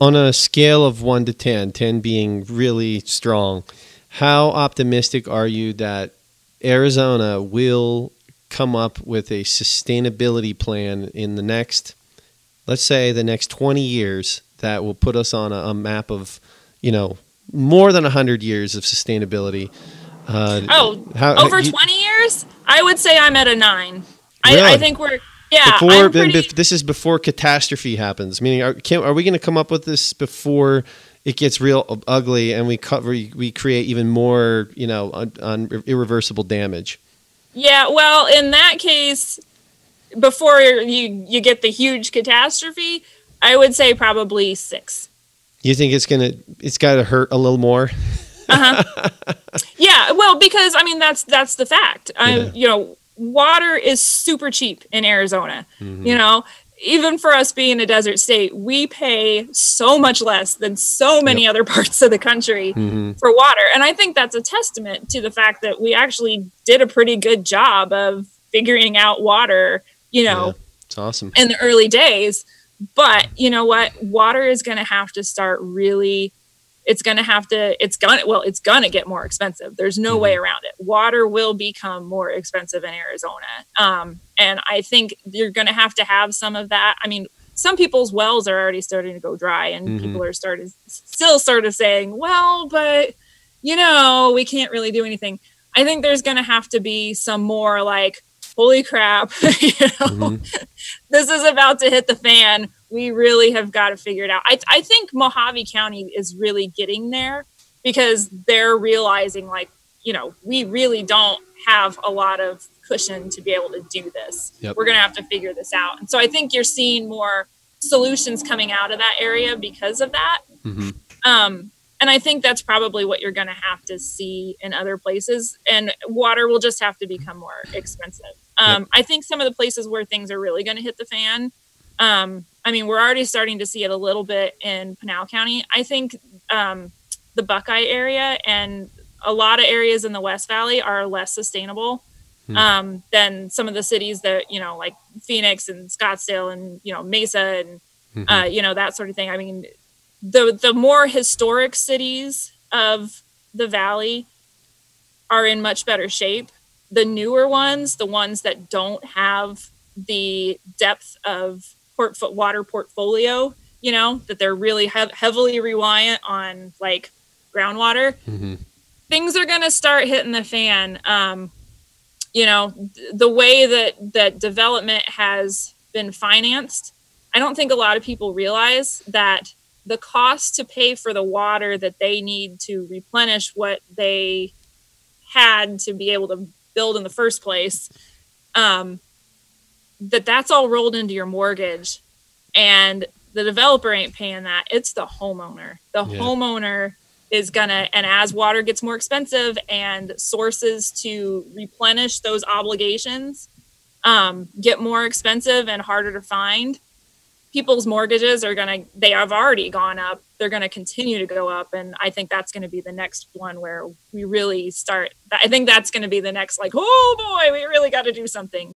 On a scale of 1 to 10, 10 being really strong, how optimistic are you that Arizona will come up with a sustainability plan in the next, let's say, the next 20 years that will put us on a map of, more than 100 years of sustainability? Over 20 years? I would say I'm at a 9. Really? I think we're, yeah. This is before catastrophe happens. Meaning, are we going to come up with this before it gets real ugly and we create even more, irreversible damage? Yeah, well, in that case, before you get the huge catastrophe, I would say probably 6. You think it's got to hurt a little more? Yeah, well, because that's the fact. Water is super cheap in Arizona. Mm-hmm. Even for us being a desert state, we pay so much less than so many other parts of the country for water. And I think that's a testament to the fact that we actually did a pretty good job of figuring out water, it's awesome in the early days. But you know what? Water is going to have to start really, it's going to get more expensive. There's no way around it. Water will become more expensive in Arizona. And I think you're going to have some of that. I mean, some people's wells are already starting to go dry and people are still sort of saying, well, but we can't really do anything. I think there's going to have to be some more like, holy crap, this is about to hit the fan. We really have got to figure it out. I think Mohave County is really getting there because they're realizing we really don't have a lot of cushion to be able to do this. Yep. We're going to have to figure this out. And so I think you're seeing more solutions coming out of that area because of that. And I think that's probably what you're going to have to see in other places. And water will just have to become more expensive. I think some of the places where things are really going to hit the fan, we're already starting to see it a little bit in Pinal County. I think the Buckeye area and a lot of areas in the West Valley are less sustainable than some of the cities that, like Phoenix and Scottsdale and, Mesa and, that sort of thing. I mean, the more historic cities of the valley are in much better shape. The newer ones, the ones that don't have the depth of water portfolio, that they're really heavily reliant on like groundwater, things are going to start hitting the fan. The way that development has been financed, I don't think a lot of people realize that the cost to pay for the water that they need to replenish what they had to be able to build in the first place, that's all rolled into your mortgage, and the developer ain't paying that. It's the homeowner. The homeowner is gonna, and as water gets more expensive and sources to replenish those obligations get more expensive and harder to find, people's mortgages they have already gone up. They're going to continue to go up. And I think that's going to be the next one where we really start. I think that's going to be the next, like, oh boy, we really got to do something.